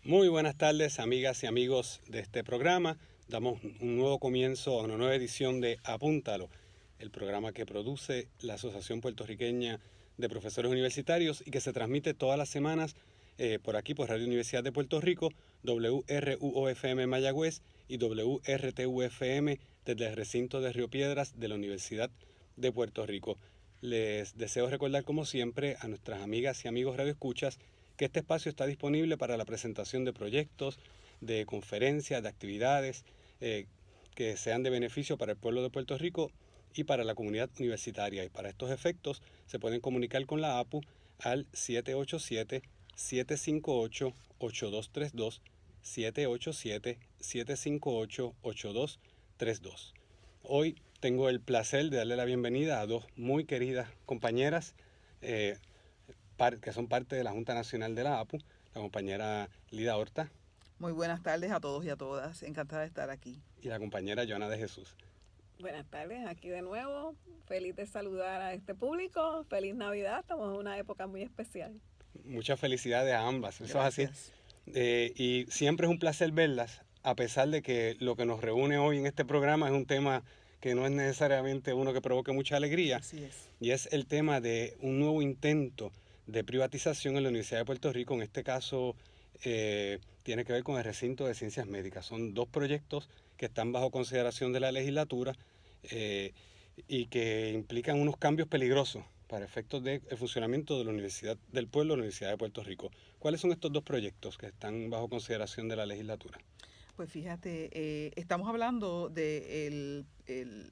Muy buenas tardes, amigas y amigos de este programa. Damos un nuevo comienzo a una nueva edición de Apúntalo, el programa que produce la Asociación Puertorriqueña de Profesores Universitarios y que se transmite todas las semanas por aquí, por Radio Universidad de Puerto Rico, WRUO-FM Mayagüez y WRTU-FM desde el recinto de Río Piedras de la Universidad de Puerto Rico. Les deseo recordar, como siempre, a nuestras amigas y amigos radioescuchas que este espacio está disponible para la presentación de proyectos, de conferencias, de actividades que sean de beneficio para el pueblo de Puerto Rico y para la comunidad universitaria. Y para estos efectos se pueden comunicar con la APU al 787-758-8232, 787-758-8232. Hoy tengo el placer de darle la bienvenida a dos muy queridas compañeras que son parte de la Junta Nacional de la APU, la compañera Lida Horta. Muy buenas tardes a todos y a todas. Encantada de estar aquí. Y la compañera Joana de Jesús. Buenas tardes, aquí de nuevo. Feliz de saludar a este público. Feliz Navidad. Estamos en una época muy especial. Muchas felicidades a ambas. Eso Gracias. es así. Y siempre es un placer verlas, a pesar de que lo que nos reúne hoy en este programa es un tema que no es necesariamente uno que provoque mucha alegría. Así es. Y es el tema de un nuevo intento de privatización en la Universidad de Puerto Rico. En este caso tiene que ver con el recinto de ciencias médicas. Son dos proyectos que están bajo consideración de la legislatura y que implican unos cambios peligrosos para efectos del funcionamiento de la Universidad del Pueblo, la Universidad de Puerto Rico. ¿Cuáles son estos dos proyectos que están bajo consideración de la legislatura? Pues fíjate, estamos hablando del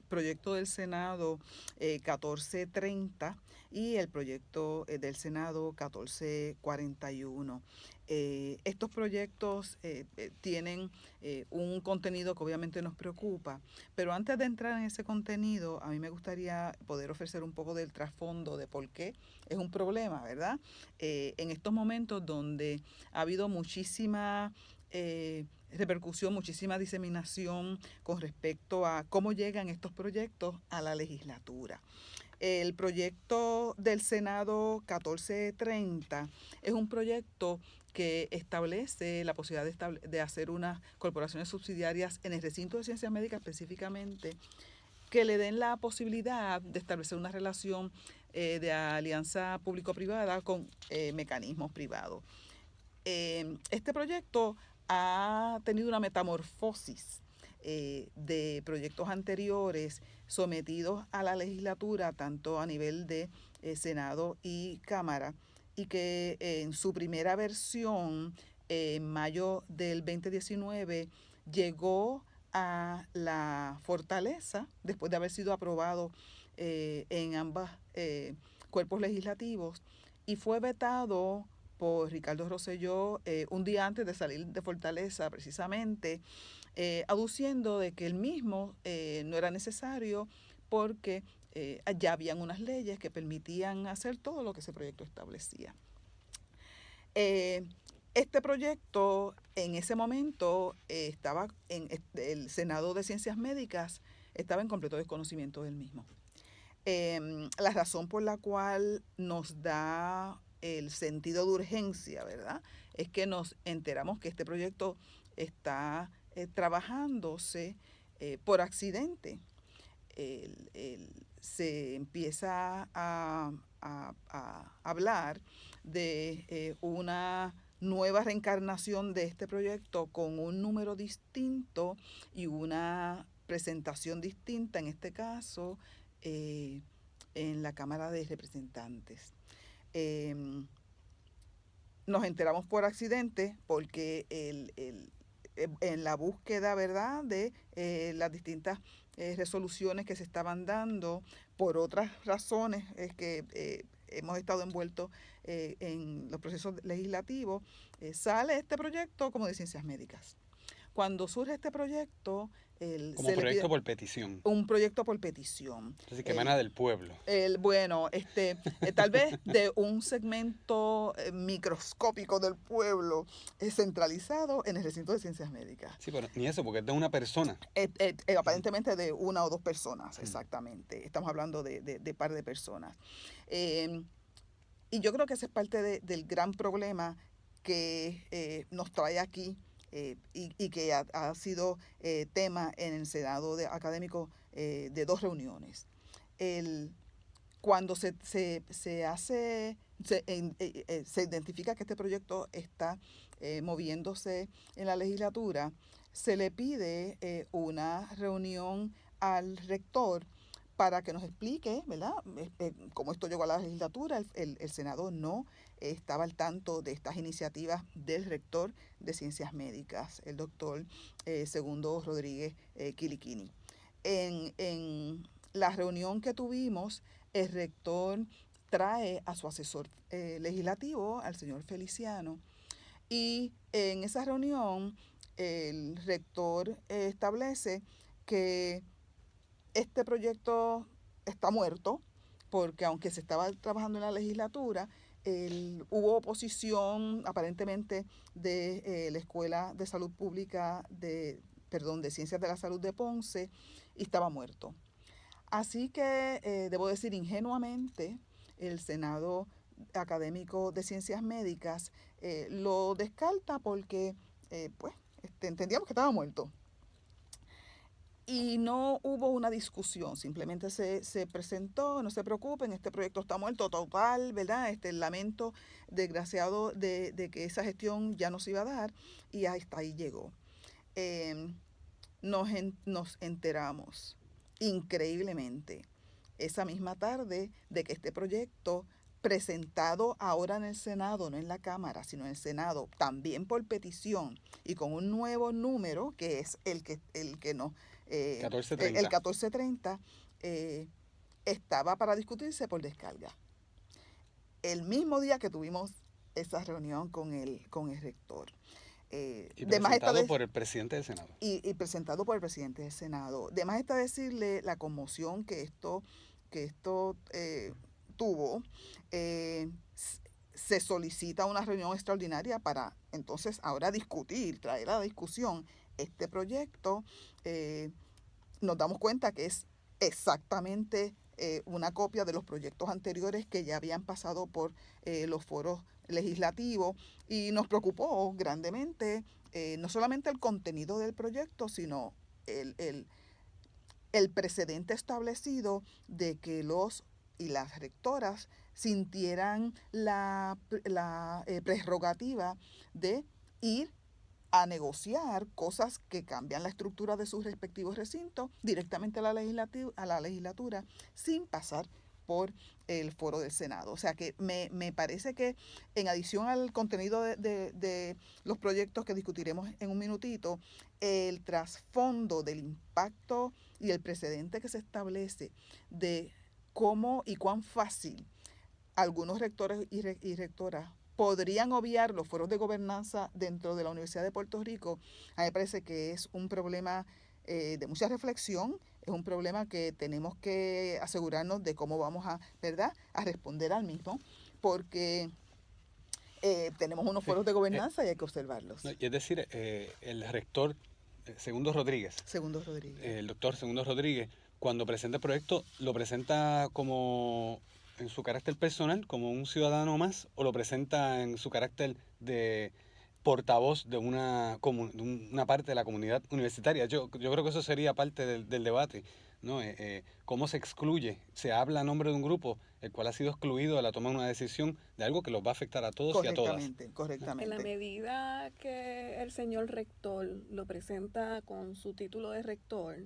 proyecto del Senado 1430 y el proyecto del Senado 1441. Estos proyectos tienen un contenido que obviamente nos preocupa, pero antes de entrar en ese contenido, a mí me gustaría poder ofrecer un poco del trasfondo de por qué es un problema, ¿verdad? En estos momentos donde ha habido muchísima repercusión, muchísima diseminación con respecto a cómo llegan estos proyectos a la legislatura. El proyecto del Senado 1430 es un proyecto que establece la posibilidad de hacer unas corporaciones subsidiarias en el recinto de ciencias médicas específicamente, que le den la posibilidad de establecer una relación de alianza público-privada con mecanismos privados. Este proyecto ha tenido una metamorfosis de proyectos anteriores sometidos a la legislatura, tanto a nivel de Senado y Cámara, y que en su primera versión, en mayo del 2019, llegó a la fortaleza, después de haber sido aprobado en ambos cuerpos legislativos, y fue vetado por Ricardo Rosselló un día antes de salir de Fortaleza, precisamente, aduciendo de que el mismo no era necesario porque ya habían unas leyes que permitían hacer todo lo que ese proyecto establecía. Este proyecto en ese momento estaba en el Senado de Ciencias Médicas, estaba en completo desconocimiento del mismo. La razón por la cual nos da el sentido de urgencia, ¿verdad?, es que nos enteramos que este proyecto está trabajándose por accidente. Se empieza a hablar de una nueva reencarnación de este proyecto con un número distinto y una presentación distinta, en este caso, en la Cámara de Representantes. Nos enteramos por accidente porque en la búsqueda, ¿verdad?, de las distintas resoluciones que se estaban dando por otras razones, es que hemos estado envueltos en los procesos legislativos, sale este proyecto como de ciencias médicas. Cuando surge este proyecto, como proyecto por petición. Un proyecto por petición. Así que emana del pueblo. Bueno, tal vez de un segmento microscópico del pueblo centralizado en el recinto de ciencias médicas. Sí, pero ni eso, porque es de una persona. Aparentemente de una o dos personas, exactamente. Estamos hablando de par de personas. Y yo creo que esa es parte del gran problema que nos trae aquí y que ha sido tema en el Senado académico de 2 reuniones. Cuando se identifica que este proyecto está moviéndose en la legislatura, se le pide una reunión al rector para que nos explique, ¿verdad?, cómo esto llegó a la legislatura. El Senado no estaba al tanto de estas iniciativas del rector de Ciencias Médicas, el doctor Segundo Rodríguez Quiliquini. En la reunión que tuvimos, el rector trae a su asesor legislativo, al señor Feliciano, y en esa reunión el rector establece que este proyecto está muerto, porque aunque se estaba trabajando en la legislatura, hubo oposición aparentemente de la Escuela de Salud Pública de Ciencias de la Salud de Ponce, y estaba muerto. Así que, debo decir ingenuamente, el Senado Académico de Ciencias Médicas lo descarta porque entendíamos que estaba muerto. Y no hubo una discusión, simplemente se presentó, no se preocupen, este proyecto está muerto total, ¿verdad? El lamento desgraciado de que esa gestión ya no se iba a dar, y hasta ahí llegó. Nos enteramos increíblemente esa misma tarde de que este proyecto, presentado ahora en el Senado, no en la Cámara, sino en el Senado, también por petición y con un nuevo número, que es el que nos... 1430. El 1430, estaba para discutirse por descarga. El mismo día que tuvimos esa reunión con el rector. Y presentado por el presidente del Senado. Y presentado por el presidente del Senado. De más está decirle la conmoción que esto tuvo. Se solicita una reunión extraordinaria para entonces ahora traer a la discusión este proyecto. Nos damos cuenta que es exactamente una copia de los proyectos anteriores que ya habían pasado por los foros legislativos, y nos preocupó grandemente no solamente el contenido del proyecto, sino el precedente establecido de que los y las rectoras sintieran la prerrogativa de ir a negociar cosas que cambian la estructura de sus respectivos recintos directamente a la legislatura sin pasar por el foro del Senado. O sea que me parece que, en adición al contenido de los proyectos que discutiremos en un minutito, el trasfondo del impacto y el precedente que se establece de cómo y cuán fácil algunos rectores y rectoras podrían obviar los foros de gobernanza dentro de la Universidad de Puerto Rico, a mí me parece que es un problema de mucha reflexión, es un problema que tenemos que asegurarnos de cómo vamos a responder al mismo, porque tenemos unos foros de gobernanza y hay que observarlos. Es decir, el rector Segundo Rodríguez, el doctor Segundo Rodríguez, cuando presenta el proyecto, ¿lo presenta como en su carácter personal, como un ciudadano más, o lo presenta en su carácter de portavoz de una parte de la comunidad universitaria? Yo creo que eso sería parte del debate, ¿no? ¿Cómo se excluye? Se habla a nombre de un grupo el cual ha sido excluido de la toma de una decisión de algo que los va a afectar a todos y a todas. Correctamente. En la medida que el señor rector lo presenta con su título de rector,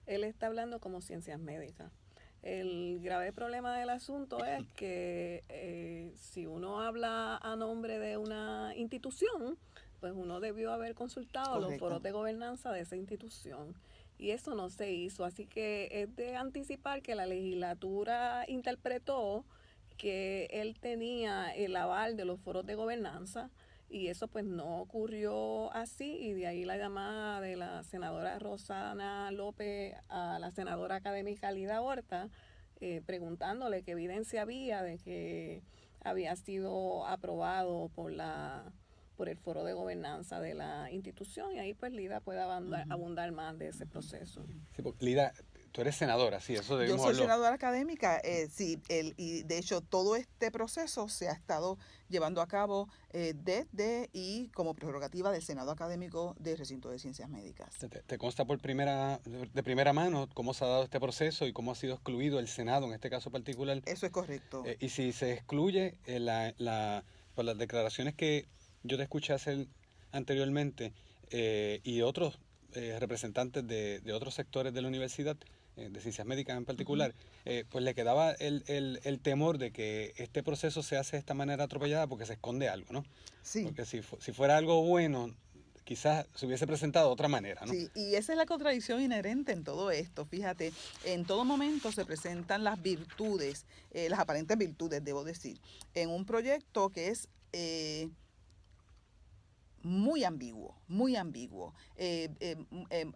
él está hablando como ciencias médicas. El grave problema del asunto es que si uno habla a nombre de una institución, pues uno debió haber consultado los foros de gobernanza de esa institución. Y eso no se hizo. Así que es de anticipar que la legislatura interpretó que él tenía el aval de los foros de gobernanza, y eso pues no ocurrió así, y de ahí la llamada de la senadora Rosana López a la senadora académica Lida Horta, preguntándole qué evidencia había de que había sido aprobado por el foro de gobernanza de la institución, y ahí pues Lida puede abundar más de ese proceso. Sí, Lida, tú eres senadora, sí, eso Yo debimos soy verlo. senadora académica, sí, y de hecho todo este proceso se ha estado llevando a cabo desde y como prerrogativa del Senado Académico del Recinto de Ciencias Médicas. ¿Te consta de primera mano cómo se ha dado este proceso y cómo ha sido excluido el Senado en este caso particular? Eso es correcto. Y si se excluye por las declaraciones que yo te escuché hacer anteriormente y otros representantes de otros sectores de la universidad, de ciencias médicas en particular, pues le quedaba el temor de que este proceso se hace de esta manera atropellada porque se esconde algo, ¿no? Sí. Porque si fuera algo bueno, quizás se hubiese presentado de otra manera, ¿no? Sí, y esa es la contradicción inherente en todo esto. Fíjate, en todo momento se presentan las virtudes, las aparentes virtudes, debo decir, en un proyecto que es muy ambiguo, muy ambiguo.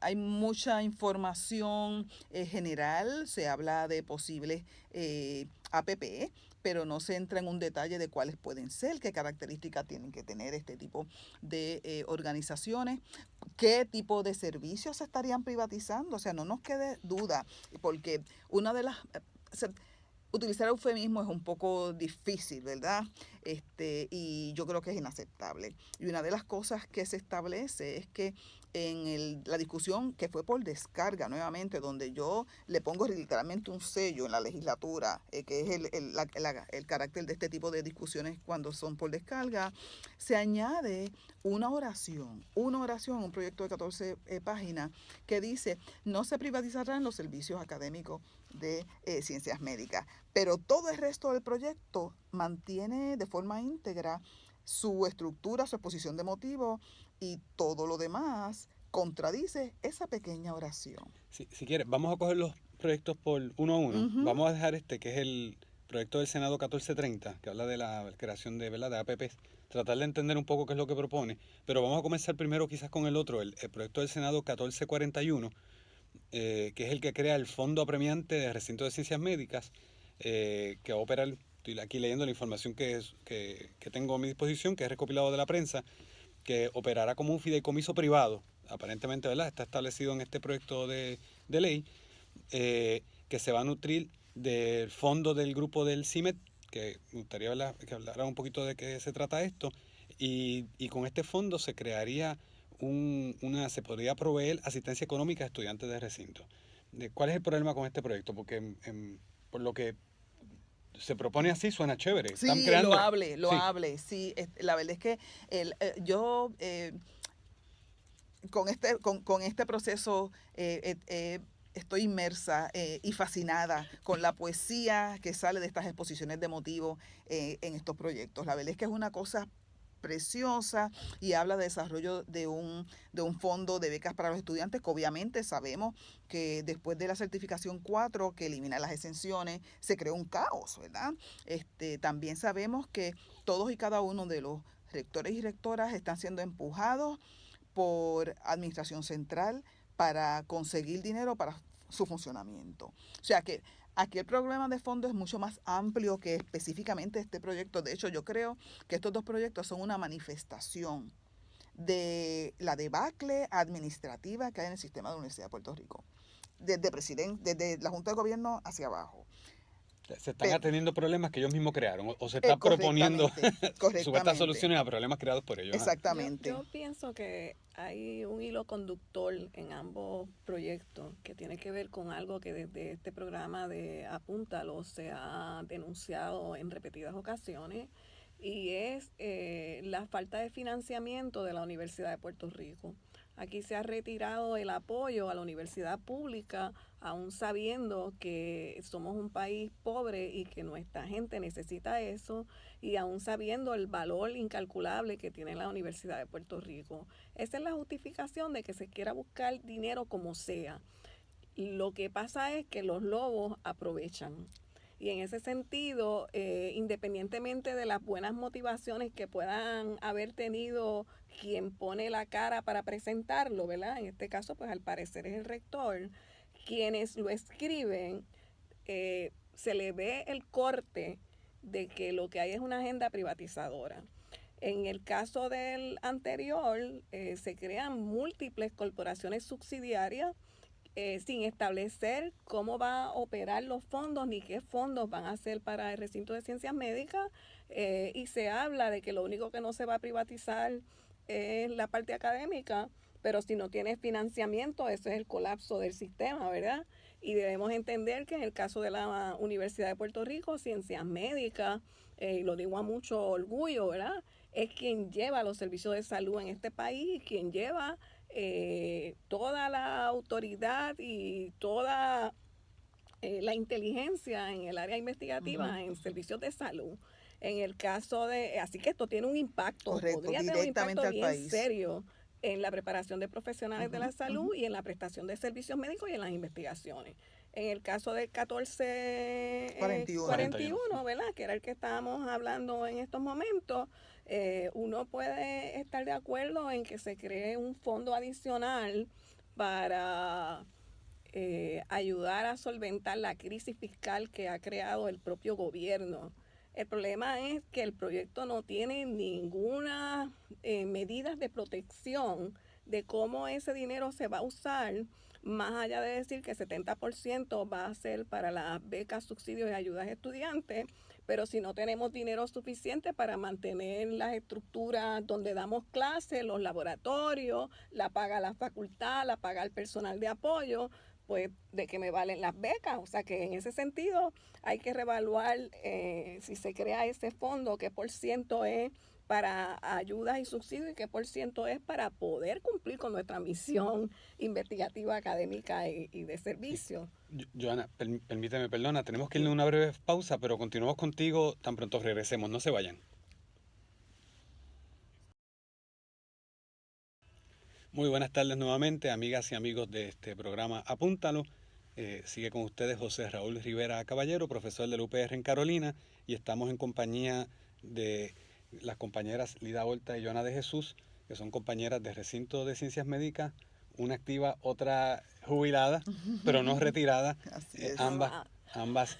Hay mucha información general, se habla de posibles APP, pero no se entra en un detalle de cuáles pueden ser, qué características tienen que tener este tipo de organizaciones, qué tipo de servicios se estarían privatizando. O sea, no nos quede duda, porque una de las... utilizar eufemismo es un poco difícil, ¿verdad? Y yo creo que es inaceptable. Y una de las cosas que se establece es que en la discusión que fue por descarga nuevamente, donde yo le pongo literalmente un sello en la legislatura, que es el carácter de este tipo de discusiones cuando son por descarga, se añade una oración, un proyecto de 14 páginas que dice: no se privatizarán los servicios académicos de ciencias médicas, pero todo el resto del proyecto mantiene de forma íntegra su estructura, su exposición de motivos, y todo lo demás contradice esa pequeña oración. Si quieres, vamos a coger los proyectos por uno a uno. Vamos a dejar que es el proyecto del Senado 1430, que habla de la creación de, ¿verdad?, de APPs, tratar de entender un poco qué es lo que propone, pero vamos a comenzar primero quizás con el otro, el proyecto del Senado 1441, que es el que crea el Fondo Apremiante de Recinto de Ciencias Médicas, que va a operar, estoy aquí leyendo la información que tengo a mi disposición, que es recopilado de la prensa, que operará como un fideicomiso privado, aparentemente, ¿verdad?, está establecido en este proyecto de ley, que se va a nutrir del fondo del grupo del CIMED, que me gustaría, ¿verdad?, que hablara un poquito de qué se trata esto, y con este fondo se crearía se podría proveer asistencia económica a estudiantes de recinto. ¿Cuál es el problema con este proyecto? Porque por lo que se propone así suena chévere. Sí, Están creando... loable, sí. La verdad es que yo con este proceso estoy inmersa y fascinada con la poesía que sale de estas exposiciones de motivos en estos proyectos. La verdad es que es una cosa preciosa y habla de desarrollo de un fondo de becas para los estudiantes, que obviamente sabemos que después de la certificación 4, que elimina las exenciones, se creó un caos, ¿verdad? También sabemos que todos y cada uno de los rectores y rectoras están siendo empujados por administración central para conseguir dinero para su funcionamiento. O sea que aquí el problema de fondo es mucho más amplio que específicamente este proyecto. De hecho, yo creo que estos dos proyectos son una manifestación de la debacle administrativa que hay en el sistema de la Universidad de Puerto Rico, desde la Junta de Gobierno hacia abajo. Se están atendiendo problemas que ellos mismos crearon o se están proponiendo supuestas soluciones a problemas creados por ellos. Exactamente. Yo pienso que hay un hilo conductor en ambos proyectos que tiene que ver con algo que desde este programa de Apúntalo se ha denunciado en repetidas ocasiones, y es la falta de financiamiento de la Universidad de Puerto Rico. Aquí se ha retirado el apoyo a la universidad pública, aún sabiendo que somos un país pobre y que nuestra gente necesita eso, y aún sabiendo el valor incalculable que tiene la Universidad de Puerto Rico. Esa es la justificación de que se quiera buscar dinero como sea. Lo que pasa es que los lobos aprovechan. Y en ese sentido, independientemente de las buenas motivaciones que puedan haber tenido quien pone la cara para presentarlo, ¿verdad? En este caso, pues al parecer es el rector, quienes lo escriben, se le ve el corte de que lo que hay es una agenda privatizadora. En el caso del anterior, se crean múltiples corporaciones subsidiarias sin establecer cómo va a operar los fondos ni qué fondos van a ser para el recinto de ciencias médicas, y se habla de que lo único que no se va a privatizar es la parte académica, pero si no tienes financiamiento, ese es el colapso del sistema, ¿verdad? Y debemos entender que en el caso de la Universidad de Puerto Rico, ciencias médicas, y lo digo a mucho orgullo, ¿verdad? Es quien lleva los servicios de salud en este país, quien lleva toda la autoridad y toda la inteligencia en el área investigativa en servicios de salud. En el caso de, así que esto tiene un impacto, Correcto, podría tener un directamente impacto al bien país. serio en la preparación de profesionales de la salud Ujú. y en la prestación de servicios médicos y en las investigaciones. En el caso del 1441, 41. ¿verdad? Que era el que estábamos hablando en estos momentos, uno puede estar de acuerdo en que se cree un fondo adicional para ayudar a solventar la crisis fiscal que ha creado el propio gobierno. El problema es que el proyecto no tiene ninguna medidas de protección de cómo ese dinero se va a usar, más allá de decir que 70% va a ser para las becas, subsidios y ayudas a estudiantes, pero si no tenemos dinero suficiente para mantener las estructuras donde damos clases, los laboratorios, la paga la facultad, la paga el personal de apoyo, pues de qué me valen las becas. O sea que en ese sentido hay que reevaluar si se crea ese fondo, qué por ciento es para ayudas y subsidios y qué por ciento es para poder cumplir con nuestra misión investigativa, académica y de Sí. servicio. Joana, permíteme, perdona, tenemos que ir a Sí. una breve pausa, pero continuamos contigo tan pronto regresemos, no se vayan. Muy buenas tardes nuevamente, amigas y amigos de este programa Apúntalo. Sigue con ustedes José Raúl Rivera Caballero, profesor del UPR en Carolina, y estamos en compañía de las compañeras Lida Horta y Joana de Jesús, que son compañeras de recinto de ciencias médicas, una activa, otra jubilada, pero no retirada. Así es. Ambas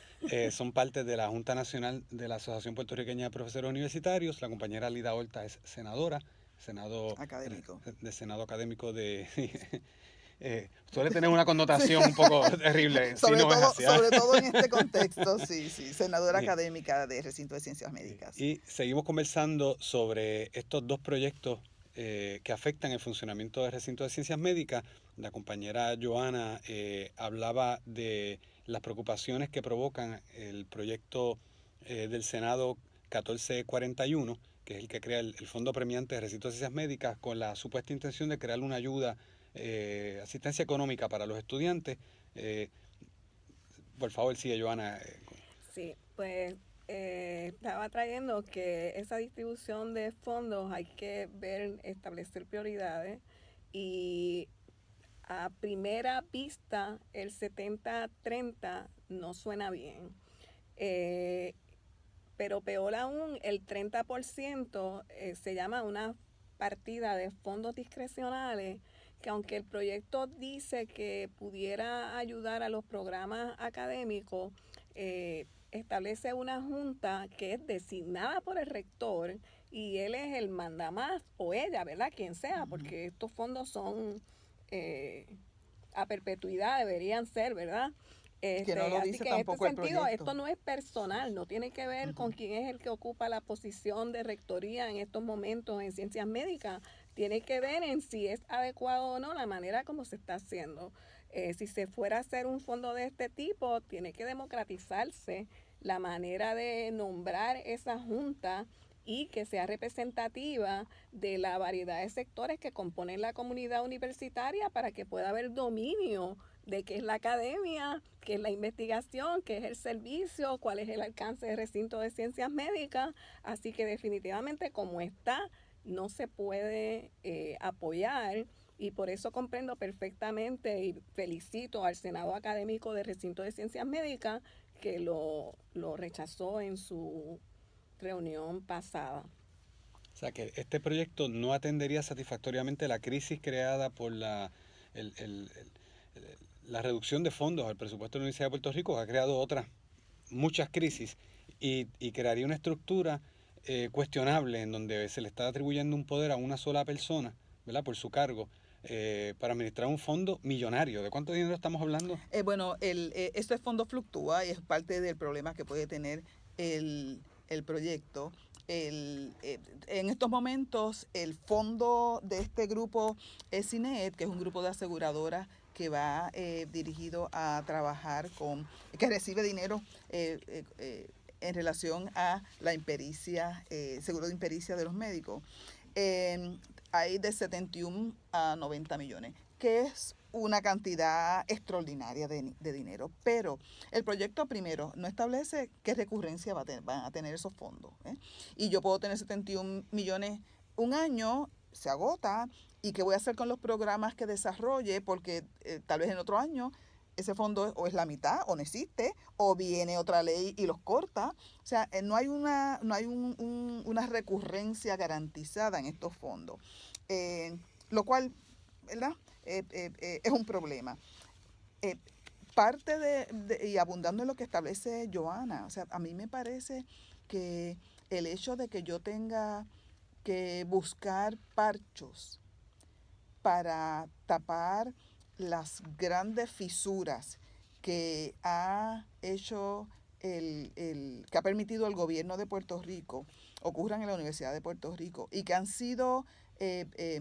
son parte de la Junta Nacional de la Asociación Puertorriqueña de Profesores Universitarios. La compañera Lida Horta es senadora, Académico. de Senado Académico de... suele tener una connotación un poco terrible, si no es así. Sobre todo en este contexto, sí, senadora Sí. académica de Recinto de Ciencias Médicas. Y seguimos conversando sobre estos dos proyectos que afectan el funcionamiento del recinto de ciencias médicas. La compañera Joana hablaba de las preocupaciones que provocan el proyecto del Senado 1441, que es el que crea el Fondo Premiante de Recinto de Ciencias Médicas, con la supuesta intención de crear una ayuda, asistencia económica para los estudiantes. Por favor, sigue, Joana. Sí, pues estaba trayendo que esa distribución de fondos hay que ver, establecer prioridades y a primera vista el 70-30 no suena bien. Pero peor aún, el 30% se llama una partida de fondos discrecionales que aunque el proyecto dice que pudiera ayudar a los programas académicos, establece una junta que es designada por el rector y él es el mandamás o ella, ¿verdad? Quien sea, porque estos fondos son a perpetuidad, deberían ser, ¿verdad? Que no lo Así dice que en este tampoco el sentido, proyecto. esto no es personal, no tiene que ver con quién es el que ocupa la posición de rectoría en estos momentos en ciencias médicas, tiene que ver en si es adecuado o no la manera como se está haciendo. Si se fuera a hacer un fondo de este tipo, tiene que democratizarse la manera de nombrar esa junta y que sea representativa de la variedad de sectores que componen la comunidad universitaria para que pueda haber dominio de qué es la academia, qué es la investigación, qué es el servicio, cuál es el alcance del recinto de ciencias médicas. Así que definitivamente como está, no se puede apoyar y por eso comprendo perfectamente y felicito al Senado Académico del Recinto de Ciencias Médicas que lo rechazó en su reunión pasada. O sea que este proyecto no atendería satisfactoriamente la crisis creada por el- el- la reducción de fondos al presupuesto de la Universidad de Puerto Rico, que ha creado otras muchas crisis y crearía una estructura cuestionable en donde se le está atribuyendo un poder a una sola persona, ¿verdad? Por su cargo, para administrar un fondo millonario. ¿De cuánto dinero estamos hablando? Bueno, este fondo fluctúa y es parte del problema que puede tener el proyecto. En estos momentos, el fondo de este grupo es CINET, que es un grupo de aseguradoras que va dirigido a trabajar que recibe dinero en relación a la impericia, seguro de impericia de los médicos. Hay de 71 a 90 millones, que es una cantidad extraordinaria de dinero. Pero el proyecto primero no establece qué recurrencia van a tener esos fondos. Y yo puedo tener 71 millones un año, se agota, y qué voy a hacer con los programas que desarrolle, porque tal vez en otro año ese fondo o es la mitad o no existe, o viene otra ley y los corta. O sea, no hay una recurrencia garantizada en estos fondos, lo cual, ¿verdad? Es un problema. Parte y abundando en lo que establece Johanna, o sea, a mí me parece que el hecho de que yo tenga que buscar parchos para tapar las grandes fisuras que ha hecho que ha permitido el gobierno de Puerto Rico ocurran en la Universidad de Puerto Rico y que han sido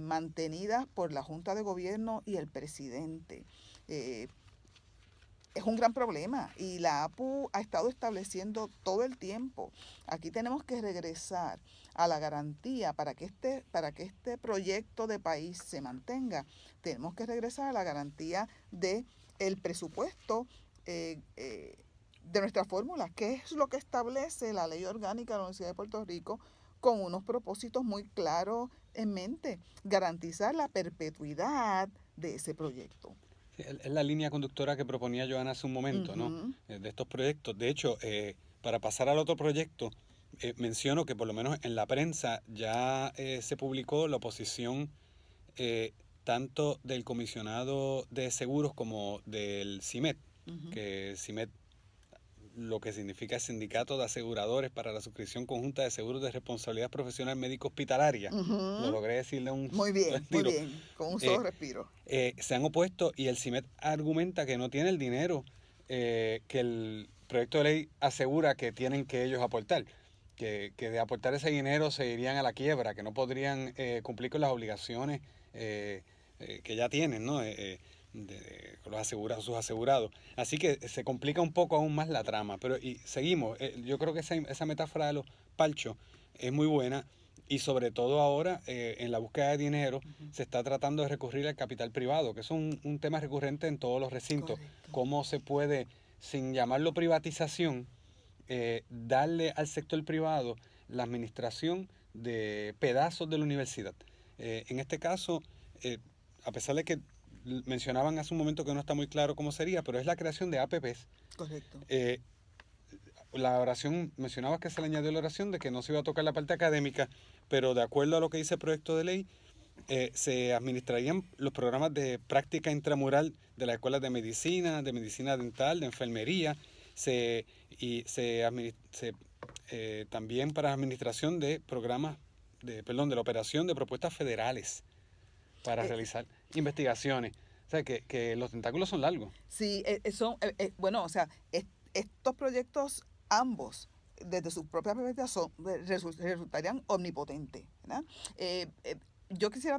mantenidas por la Junta de Gobierno y el presidente. Es un gran problema y la APU ha estado estableciendo todo el tiempo. Aquí tenemos que regresar a la garantía para que este proyecto de país se mantenga. Tenemos que regresar a la garantía del presupuesto de nuestra fórmula, que es lo que establece la Ley Orgánica de la Universidad de Puerto Rico con unos propósitos muy claros en mente: garantizar la perpetuidad de ese proyecto. Es la línea conductora que proponía Johanna hace un momento, ¿no? De estos proyectos. De hecho, para pasar al otro proyecto, menciono que por lo menos en la prensa ya se publicó la oposición tanto del comisionado de seguros como del CIMED, que CIMED lo que significa el Sindicato de Aseguradores para la Suscripción Conjunta de Seguros de Responsabilidad Profesional Médico Hospitalaria. Lo logré decir de un muy bien, con un solo respiro. Se han opuesto y el CIMED argumenta que no tiene el dinero que el proyecto de ley asegura que tienen que ellos aportar. Que de aportar ese dinero se irían a la quiebra, que no podrían cumplir con las obligaciones que ya tienen, ¿no? Con sus asegurados. Así que se complica un poco aún más la trama. Pero seguimos. Yo creo que esa metáfora de los parchos es muy buena. Y sobre todo ahora, en la búsqueda de dinero, se está tratando de recurrir al capital privado, que es un tema recurrente en todos los recintos. Correcto. Cómo se puede, sin llamarlo privatización, darle al sector privado la administración de pedazos de la universidad. En este caso, a pesar de que mencionaban hace un momento que no está muy claro cómo sería, pero es la creación de APPs. Correcto. La oración, mencionabas que se le añadió la oración de que no se iba a tocar la parte académica, pero de acuerdo a lo que dice el proyecto de ley, se administrarían los programas de práctica intramural de las escuelas de medicina dental, de enfermería, también para administración de programas, de la operación de propuestas federales para realizar investigaciones. O sea, que los tentáculos son largos. Sí, bueno, o sea, estos proyectos ambos, desde sus propias perspectivas, resultarían omnipotentes, ¿verdad? Yo quisiera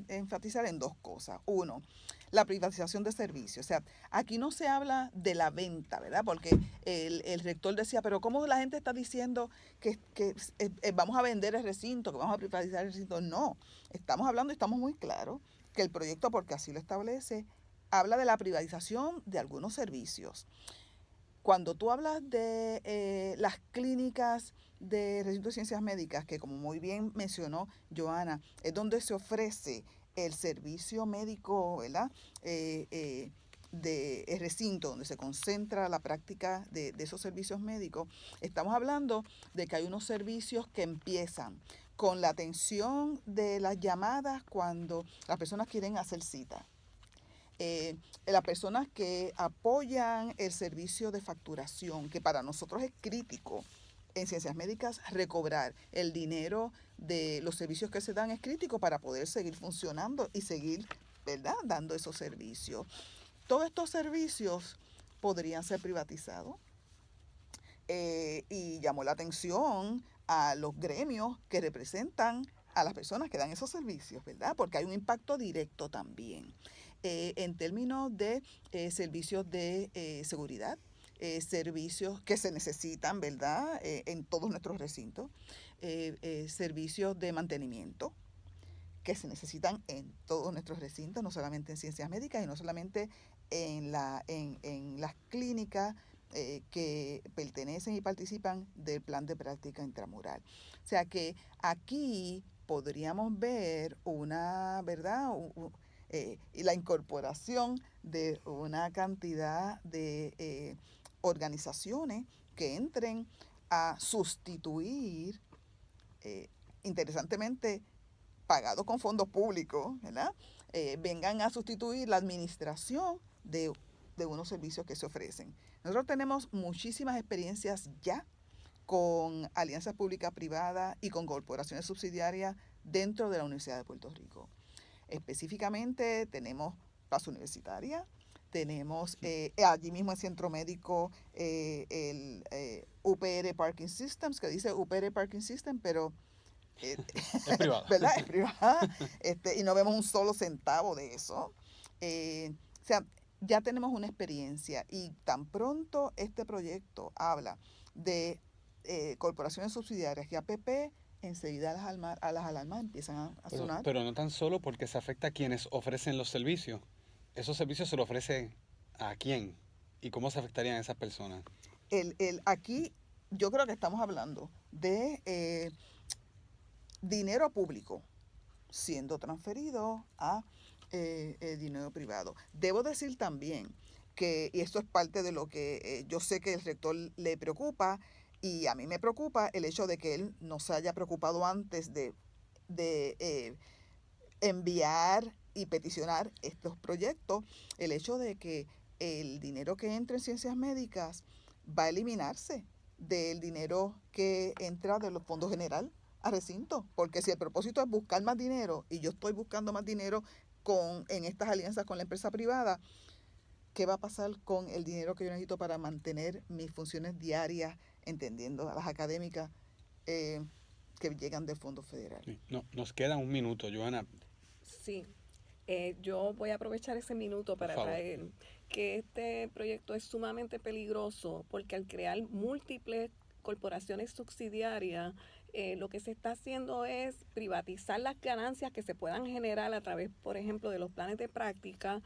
enfatizar en dos cosas. Uno, la privatización de servicios. O sea, aquí no se habla de la venta, ¿verdad? Porque el rector decía, pero ¿cómo la gente está diciendo que vamos a vender el recinto, que vamos a privatizar el recinto? No, estamos hablando y estamos muy claros que el proyecto, porque así lo establece, habla de la privatización de algunos servicios. Cuando tú hablas de las clínicas de recinto de ciencias médicas, que como muy bien mencionó Johanna, es donde se ofrece el servicio médico, ¿verdad? De recinto, donde se concentra la práctica de esos servicios médicos, estamos hablando de que hay unos servicios que empiezan con la atención de las llamadas cuando las personas quieren hacer cita. Las personas que apoyan el servicio de facturación, que para nosotros es crítico, en ciencias médicas recobrar el dinero de los servicios que se dan es crítico para poder seguir funcionando y seguir, ¿verdad?, dando esos servicios. Todos estos servicios podrían ser privatizados y llamó la atención a los gremios que representan a las personas que dan esos servicios, ¿verdad? Porque hay un impacto directo también. En términos de servicios de seguridad, servicios que se necesitan, ¿verdad?, en todos nuestros recintos, servicios de mantenimiento que se necesitan en todos nuestros recintos, no solamente en ciencias médicas y no solamente en las clínicas que pertenecen y participan del plan de práctica intramural. O sea que aquí podríamos ver una, ¿verdad?, y la incorporación de una cantidad de organizaciones que entren a sustituir, interesantemente, pagados con fondos públicos, ¿verdad? Vengan a sustituir la administración de unos servicios que se ofrecen. Nosotros tenemos muchísimas experiencias ya con alianzas públicas-privadas y con corporaciones subsidiarias dentro de la Universidad de Puerto Rico. Específicamente tenemos Paz Universitaria, tenemos allí mismo en Centro Médico el UPR Parking Systems, que dice UPR Parking System, pero es privada. ¿verdad? Es privada, y no vemos un solo centavo de eso. O sea, ya tenemos una experiencia y tan pronto este proyecto habla de corporaciones subsidiarias y APP, enseguida las alarmas empiezan a sonar. Pero no tan solo porque se afecta a quienes ofrecen los servicios. ¿Esos servicios se los ofrece a quién? ¿Y cómo se afectarían a esas personas? Aquí yo creo que estamos hablando de dinero público siendo transferido a dinero privado. Debo decir también que, y esto es parte de lo que yo sé que el rector le preocupa, y a mí me preocupa el hecho de que él no se haya preocupado antes de enviar y peticionar estos proyectos, el hecho de que el dinero que entra en ciencias médicas va a eliminarse del dinero que entra de los fondos general a recinto, porque si el propósito es buscar más dinero y yo estoy buscando más dinero en estas alianzas con la empresa privada, ¿qué va a pasar con el dinero que yo necesito para mantener mis funciones diarias, entendiendo a las académicas que llegan del Fondo Federal? Sí. No, nos queda un minuto, Johanna. Sí, yo voy a aprovechar ese minuto para traer que este proyecto es sumamente peligroso porque al crear múltiples corporaciones subsidiarias, lo que se está haciendo es privatizar las ganancias que se puedan generar a través, por ejemplo, de los planes de práctica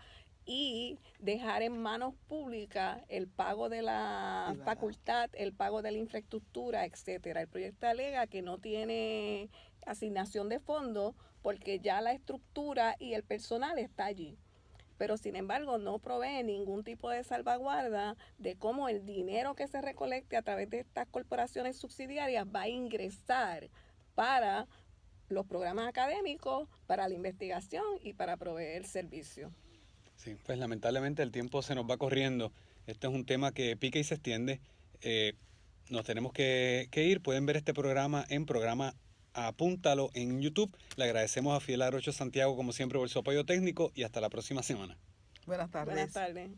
y dejar en manos públicas el pago de la facultad, el pago de la infraestructura, etcétera. El proyecto alega que no tiene asignación de fondos porque ya la estructura y el personal está allí. Pero sin embargo no provee ningún tipo de salvaguarda de cómo el dinero que se recolecte a través de estas corporaciones subsidiarias va a ingresar para los programas académicos, para la investigación y para proveer servicios. Sí, pues lamentablemente el tiempo se nos va corriendo. Este es un tema que pica y se extiende. Nos tenemos que ir. Pueden ver este programa en programa Apúntalo en YouTube. Le agradecemos a Fidel Arocho Santiago, como siempre, por su apoyo técnico y hasta la próxima semana. Buenas tardes. Buenas tardes.